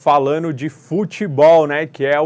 falando de futebol, né, que é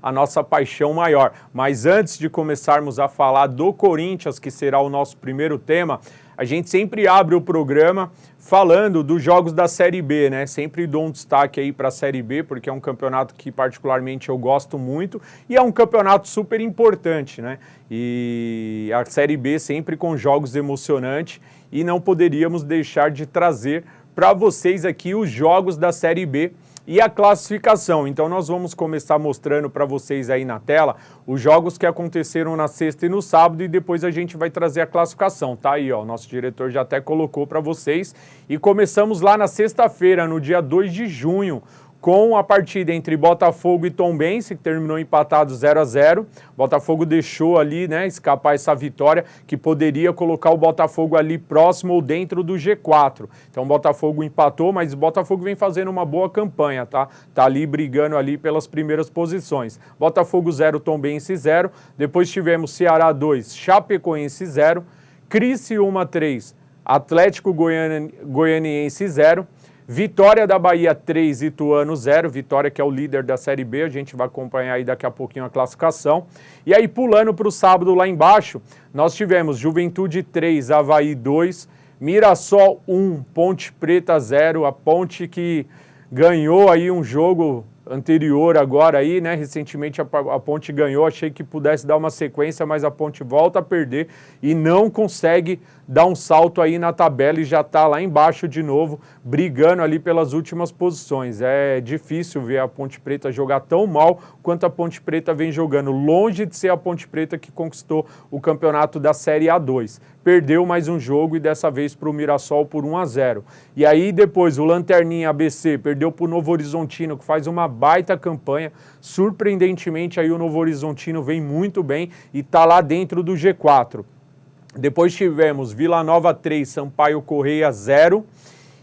a nossa paixão maior. Mas antes de começarmos a falar do Corinthians, que será o nosso primeiro tema, a gente sempre abre o programa falando dos jogos da Série B, né? Sempre dou um destaque aí para a Série B, porque é um campeonato que particularmente eu gosto muito e é um campeonato super importante, né? E a Série B sempre com jogos emocionantes e não poderíamos deixar de trazer para vocês aqui os jogos da Série B e a classificação. Então nós vamos começar mostrando para vocês aí na tela os jogos que aconteceram na sexta e no sábado e depois a gente vai trazer a classificação, tá aí, ó, o nosso diretor já até colocou para vocês. E começamos lá na sexta-feira, no dia 2 de junho, com a partida entre Botafogo e Tombense, que terminou empatado 0-0. Botafogo deixou ali, né, escapar essa vitória, que poderia colocar o Botafogo ali próximo ou dentro do G4. Então o Botafogo empatou, mas o Botafogo vem fazendo uma boa campanha, tá? Tá ali brigando ali pelas primeiras posições. Botafogo 0, Tombense 0. Depois tivemos Ceará 2, Chapecoense 0. Criciúma 3, Atlético Goianiense 0. Vitória da Bahia 3, Ituano 0, Vitória que é o líder da Série B, a gente vai acompanhar aí daqui a pouquinho a classificação. E aí pulando para o sábado lá embaixo, nós tivemos Juventude 3, Avaí 2, Mirassol 1, Ponte Preta 0, a Ponte que ganhou aí um jogo anterior agora aí, né, recentemente a Ponte ganhou, achei que pudesse dar uma sequência, mas a Ponte volta a perder e não consegue dar um salto aí na tabela e já está lá embaixo de novo, brigando ali pelas últimas posições. É difícil ver a Ponte Preta jogar tão mal quanto a Ponte Preta vem jogando, longe de ser a Ponte Preta que conquistou o campeonato da Série A2. Perdeu mais um jogo e dessa vez para o Mirassol por 1-0. E aí depois o Lanterninha ABC perdeu para o Novo Horizontino, que faz uma baita campanha. Surpreendentemente aí o Novo Horizontino vem muito bem e está lá dentro do G4. Depois tivemos Vila Nova 3, Sampaio Correia 0.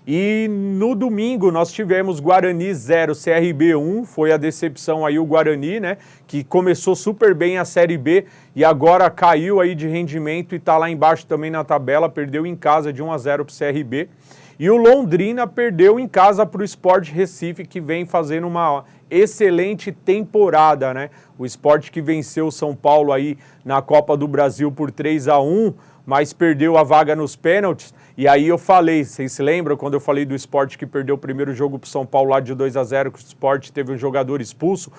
E no domingo nós tivemos Guarani 0, CRB 1, foi a decepção aí o Guarani, né, que começou super bem a Série B e agora caiu aí de rendimento e está lá embaixo também na tabela, perdeu em casa de 1-0 para o CRB. E o Londrina perdeu em casa para o Sport Recife, que vem fazendo uma excelente temporada, né? O Sport que venceu o São Paulo aí na Copa do Brasil por 3-1, mas perdeu a vaga nos pênaltis. E aí eu falei, vocês se lembram quando eu falei do Sport que perdeu o primeiro jogo para o São Paulo lá de 2-0, que o Sport teve um jogador expulso?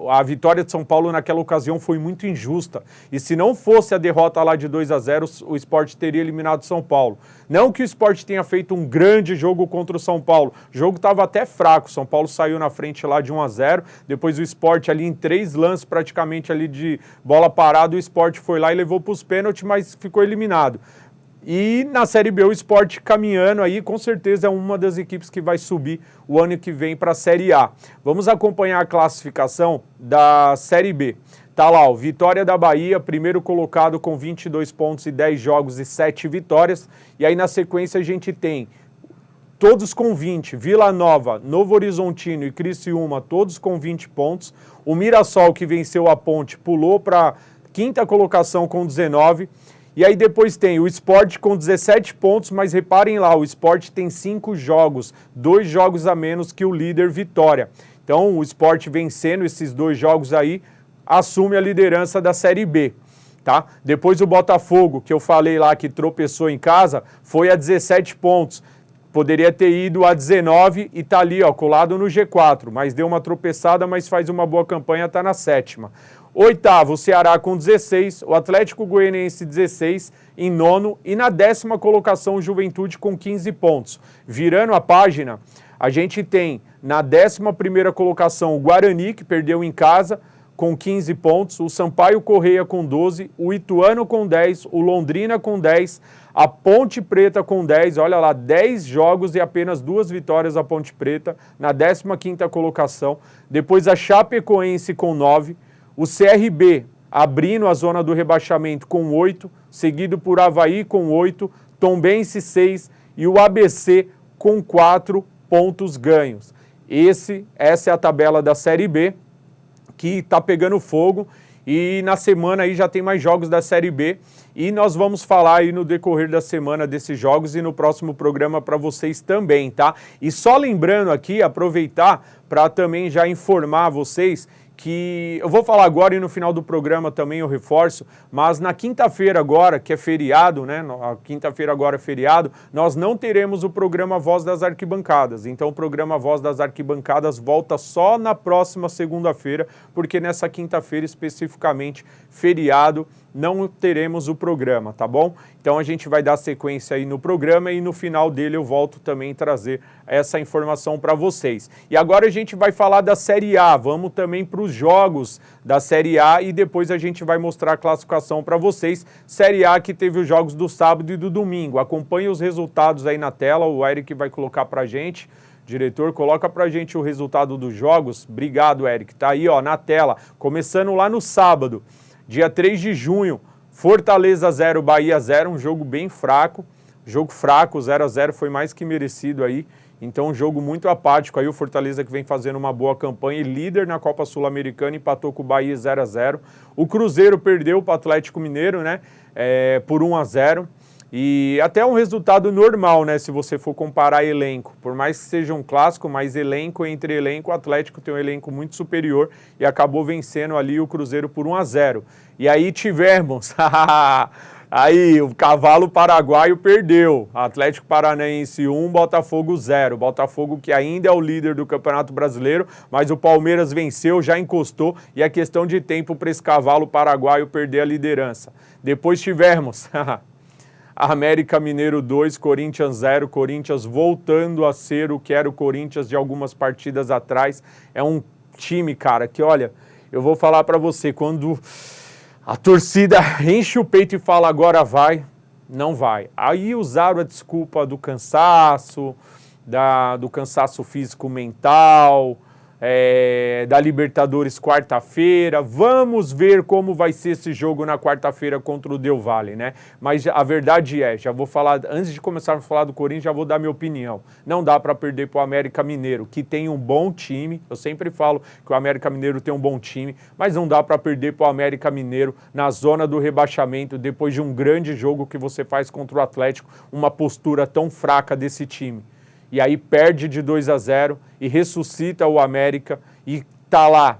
A vitória de São Paulo naquela ocasião foi muito injusta. E se não fosse a derrota lá de 2-0, o Sport teria eliminado o São Paulo. Não que o Sport tenha feito um grande jogo contra o São Paulo. O jogo estava até fraco. O São Paulo saiu na frente lá de 1-0. Depois o Sport ali em 3 lances praticamente ali de bola parada, o Sport foi lá e levou para os pênaltis, mas ficou eliminado. E na Série B o Sport caminhando aí, com certeza é uma das equipes que vai subir o ano que vem para a Série A. Vamos acompanhar a classificação da Série B. Tá lá, o Vitória da Bahia, primeiro colocado com 22 pontos e 10 jogos e 7 vitórias. E aí na sequência a gente tem todos com 20, Vila Nova, Novo Horizontino e Criciúma, todos com 20 pontos. O Mirassol, que venceu a Ponte, pulou para quinta colocação com 19. E aí depois tem o Sport com 17 pontos, mas reparem lá, o Sport tem 5 jogos, 2 jogos a menos que o líder Vitória. Então o Sport vencendo esses 2 jogos aí, assume a liderança da Série B. Tá? Depois o Botafogo, que eu falei lá que tropeçou em casa, foi a 17 pontos. Poderia ter ido a 19 e tá ali, ó, colado no G4, mas deu uma tropeçada, mas faz uma boa campanha, tá na 7ª. Oitavo, o Ceará com 16, o Atlético Goianiense 16 em 9º e na 10ª colocação o Juventude com 15 pontos. Virando a página, a gente tem na 11ª colocação o Guarani, que perdeu em casa, com 15 pontos, o Sampaio Correia com 12, o Ituano com 10, o Londrina com 10, a Ponte Preta com 10, olha lá, 10 jogos e apenas 2 vitórias a Ponte Preta, na 15ª colocação. Depois a Chapecoense com 9, o CRB abrindo a zona do rebaixamento com 8, seguido por Avaí com 8, Tombense 6 e o ABC com 4 pontos ganhos. Essa é a tabela da Série B, que está pegando fogo e na semana aí já tem mais jogos da Série B e nós vamos falar aí no decorrer da semana desses jogos e no próximo programa para vocês também, tá? E só lembrando aqui, aproveitar para também já informar vocês que eu vou falar agora e no final do programa também eu reforço, mas na quinta-feira agora, que é feriado, né, a quinta-feira agora é feriado, nós não teremos o programa Voz das Arquibancadas, então o programa Voz das Arquibancadas volta só na próxima segunda-feira, porque nessa quinta-feira especificamente, feriado, não teremos o programa, tá bom? Então a gente vai dar sequência aí no programa e no final dele eu volto também trazer essa informação para vocês. E agora a gente vai falar da Série A, vamos também para os jogos da Série A e depois a gente vai mostrar a classificação para vocês. Série A que teve os jogos do sábado e do domingo, acompanhe os resultados aí na tela, o Eric vai colocar para a gente. Diretor, coloca pra gente o resultado dos jogos. Obrigado, Eric. Tá aí, ó, na tela. Começando lá no sábado, dia 3 de junho, Fortaleza 0, Bahia 0, um jogo bem fraco. Jogo fraco, 0-0 foi mais que merecido aí. Então, um jogo muito apático aí. O Fortaleza que vem fazendo uma boa campanha e líder na Copa Sul-Americana, empatou com o Bahia 0-0. O Cruzeiro perdeu para o Atlético Mineiro, né? Por 1-0. E até um resultado normal, né, se você for comparar elenco. Por mais que seja um clássico, mas elenco entre elenco, o Atlético tem um elenco muito superior e acabou vencendo ali o Cruzeiro por 1-0. E aí tivemos, aí o cavalo paraguaio perdeu, Atlético Paranaense 1, Botafogo 0. Botafogo que ainda é o líder do Campeonato Brasileiro, mas o Palmeiras venceu, já encostou e é questão de tempo para esse cavalo paraguaio perder a liderança. Depois tivemos... América Mineiro 2, Corinthians 0, Corinthians voltando a ser o que era o Corinthians de algumas partidas atrás. É um time, cara, que olha, eu vou falar pra você, quando a torcida enche o peito e fala agora vai, não vai. Aí usaram a desculpa do cansaço, do cansaço físico mental, da Libertadores quarta-feira. Vamos ver como vai ser esse jogo na quarta-feira contra o Del Valle, né? Mas a verdade já vou falar, antes de começar a falar do Corinthians, já vou dar minha opinião. Não dá para perder para o América Mineiro, que tem um bom time. Eu sempre falo que o América Mineiro tem um bom time, mas não dá para perder para o América Mineiro na zona do rebaixamento, depois de um grande jogo que você faz contra o Atlético, uma postura tão fraca desse time. E aí perde de 2-0 e ressuscita o América e tá lá,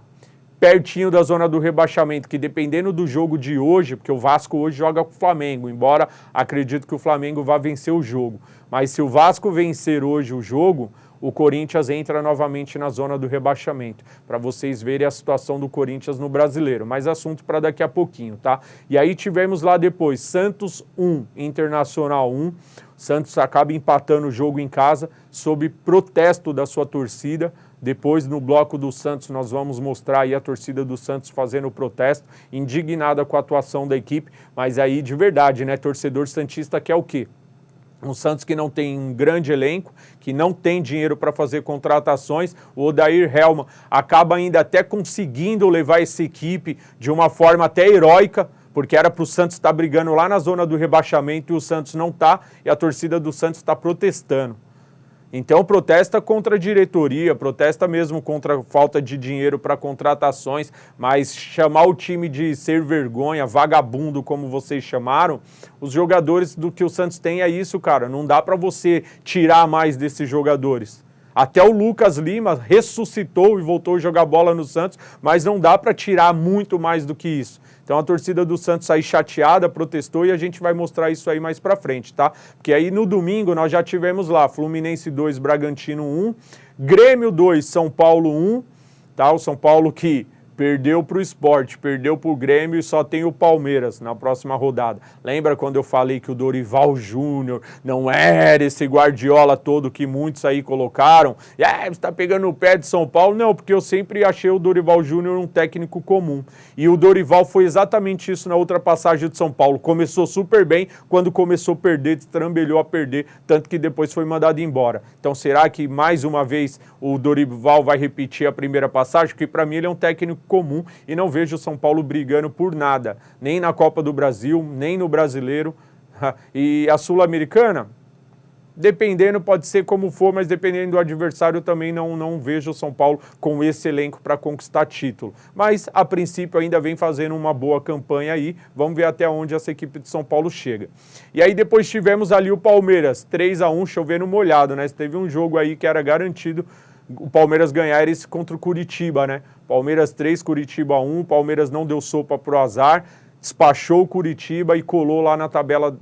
pertinho da zona do rebaixamento, que dependendo do jogo de hoje, porque o Vasco hoje joga com o Flamengo, embora acredito que o Flamengo vá vencer o jogo, mas se o Vasco vencer hoje o jogo, o Corinthians entra novamente na zona do rebaixamento, para vocês verem a situação do Corinthians no Brasileiro, mas assunto para daqui a pouquinho, tá? E aí tivemos lá depois Santos 1, Internacional 1, Santos acaba empatando o jogo em casa, sob protesto da sua torcida. Depois, no bloco do Santos, nós vamos mostrar aí a torcida do Santos fazendo o protesto, indignada com a atuação da equipe, mas aí de verdade, né, torcedor santista quer o quê? Um Santos que não tem um grande elenco, que não tem dinheiro para fazer contratações. O Odair Hellmann acaba ainda até conseguindo levar essa equipe de uma forma até heróica, porque era para o Santos estar brigando lá na zona do rebaixamento e o Santos não está, e a torcida do Santos está protestando. Então protesta contra a diretoria, protesta mesmo contra a falta de dinheiro para contratações, mas chamar o time de ser vergonha, vagabundo, como vocês chamaram, os jogadores do que o Santos tem é isso, cara, não dá para você tirar mais desses jogadores. Até o Lucas Lima ressuscitou e voltou a jogar bola no Santos, mas não dá para tirar muito mais do que isso. Então a torcida do Santos aí chateada, protestou e a gente vai mostrar isso aí mais pra frente, tá? Porque aí no domingo nós já tivemos lá Fluminense 2, Bragantino 1, Grêmio 2, São Paulo 1, tá? O São Paulo que perdeu para o Sport, perdeu para o Grêmio e só tem o Palmeiras na próxima rodada. Lembra quando eu falei que o Dorival Júnior não era esse Guardiola todo que muitos aí colocaram? Você está pegando o pé de São Paulo? Não, porque eu sempre achei o Dorival Júnior um técnico comum. E o Dorival foi exatamente isso na outra passagem de São Paulo. Começou super bem, quando começou a perder, destrambelhou a perder, tanto que depois foi mandado embora. Então será que mais uma vez o Dorival vai repetir a primeira passagem? Porque para mim ele é um técnico comum e não vejo o São Paulo brigando por nada, nem na Copa do Brasil, nem no Brasileiro. E a Sul-Americana, dependendo, pode ser como for, mas dependendo do adversário, eu também não vejo o São Paulo com esse elenco para conquistar título. Mas, a princípio, ainda vem fazendo uma boa campanha aí, vamos ver até onde essa equipe de São Paulo chega. E aí depois tivemos ali o Palmeiras, 3-1, chovendo molhado, né? Teve um jogo aí que era garantido o Palmeiras ganhar esse contra o Curitiba, né? Palmeiras 3, Curitiba 1, Palmeiras não deu sopa pro azar, despachou o Curitiba e colou lá na tabela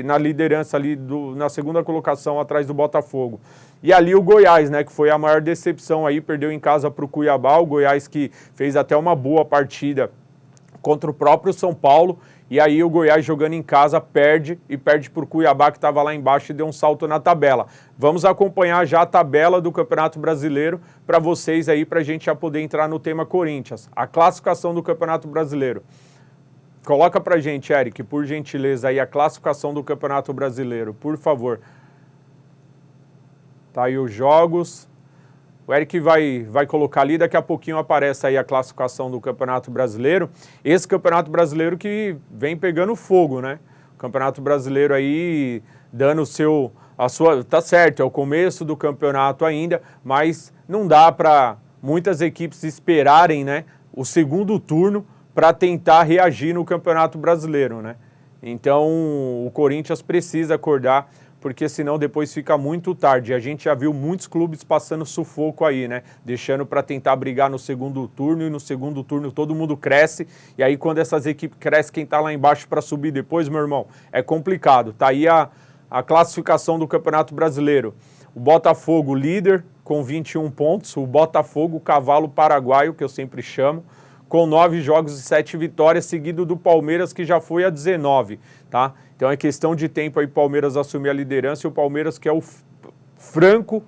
na liderança ali, na segunda colocação atrás do Botafogo. E ali o Goiás, né, que foi a maior decepção aí, perdeu em casa para o Cuiabá, o Goiás que fez até uma boa partida contra o próprio São Paulo, e aí o Goiás jogando em casa perde para o Cuiabá, que estava lá embaixo e deu um salto na tabela. Vamos acompanhar já a tabela do Campeonato Brasileiro para vocês aí, para a gente já poder entrar no tema Corinthians. A classificação do Campeonato Brasileiro. Coloca pra gente, Eric, por gentileza, aí a classificação do Campeonato Brasileiro, por favor. Tá aí os jogos. O Eric vai colocar ali, daqui a pouquinho aparece aí a classificação do Campeonato Brasileiro. Esse Campeonato Brasileiro que vem pegando fogo, né? O Campeonato Brasileiro aí dando tá certo, é o começo do campeonato ainda, mas não dá para muitas equipes esperarem, né, o segundo turno para tentar reagir no Campeonato Brasileiro, né? Então, o Corinthians precisa acordar, porque senão depois fica muito tarde. A gente já viu muitos clubes passando sufoco aí, né? Deixando para tentar brigar no segundo turno, e no segundo turno todo mundo cresce, e aí quando essas equipes crescem, quem tá lá embaixo para subir depois, meu irmão, é complicado. Tá aí a classificação do Campeonato Brasileiro. O Botafogo líder com 21 pontos, o Botafogo, cavalo paraguaio, que eu sempre chamo, com 9 jogos e 7 vitórias, seguido do Palmeiras, que já foi a 19, tá? Então é questão de tempo aí o Palmeiras assumir a liderança, e o Palmeiras que é o franco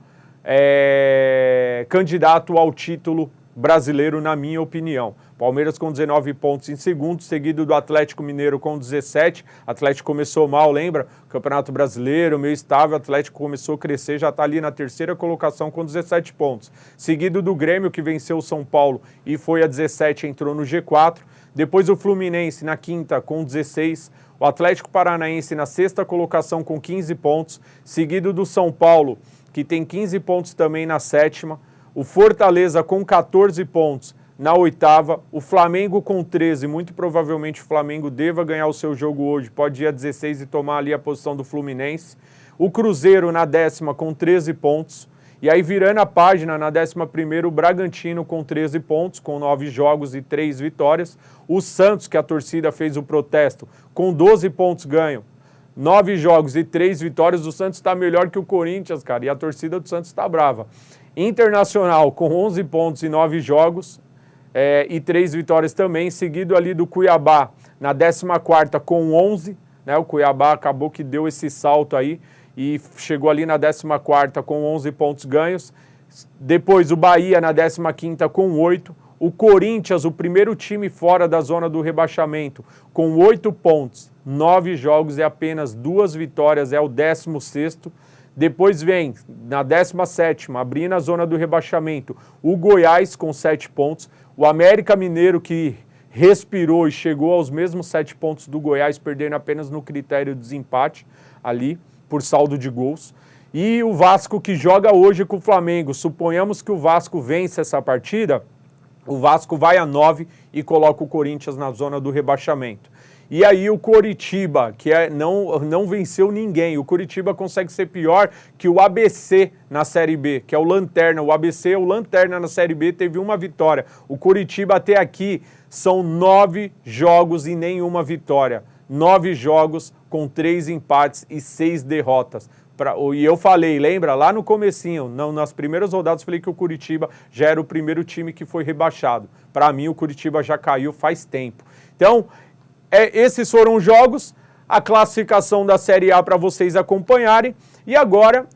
candidato ao título brasileiro, na minha opinião. Palmeiras com 19 pontos em segundo, seguido do Atlético Mineiro com 17. Atlético começou mal, lembra? Campeonato Brasileiro, meio estável, Atlético começou a crescer, já está ali na terceira colocação com 17 pontos. Seguido do Grêmio, que venceu o São Paulo e foi a 17, entrou no G4. Depois o Fluminense na quinta com 16. O Atlético Paranaense na sexta colocação com 15 pontos. Seguido do São Paulo, que tem 15 pontos também na sétima. O Fortaleza com 14 pontos na oitava, o Flamengo com 13, muito provavelmente o Flamengo deva ganhar o seu jogo hoje, pode ir a 16 e tomar ali a posição do Fluminense. O Cruzeiro na décima com 13 pontos, e aí virando a página, na 11ª, o Bragantino com 13 pontos, com 9 jogos e 3 vitórias. O Santos, que a torcida fez o protesto, com 12 pontos ganho, 9 jogos e 3 vitórias, o Santos está melhor que o Corinthians, cara, e a torcida do Santos está brava. Internacional com 11 pontos e 9 jogos, e 3 vitórias também, seguido ali do Cuiabá na 14ª com 11, né? O Cuiabá acabou que deu esse salto aí e chegou ali na 14ª com 11 pontos ganhos. Depois o Bahia na 15ª com 8, o Corinthians, o primeiro time fora da zona do rebaixamento, com 8 pontos, 9 jogos e apenas 2 vitórias, é o 16º. Depois vem, na 17ª, abrindo a zona do rebaixamento, o Goiás com 7 pontos, o América Mineiro, que respirou e chegou aos mesmos 7 pontos do Goiás, perdendo apenas no critério de desempate ali, por saldo de gols. E o Vasco, que joga hoje com o Flamengo. Suponhamos que o Vasco vence essa partida, o Vasco vai a 9 e coloca o Corinthians na zona do rebaixamento. E aí o Coritiba, que não venceu ninguém, o Coritiba consegue ser pior que o ABC na Série B, que é o Lanterna. O ABC é o Lanterna na Série B, teve uma vitória. O Coritiba até aqui são 9 jogos e nenhuma vitória. 9 jogos com 3 empates e 6 derrotas. E eu falei, lembra, lá no comecinho, nas primeiras rodadas, falei que o Coritiba já era o primeiro time que foi rebaixado. Para mim, o Coritiba já caiu faz tempo. Então, esses foram os jogos, a classificação da Série A para vocês acompanharem. E agora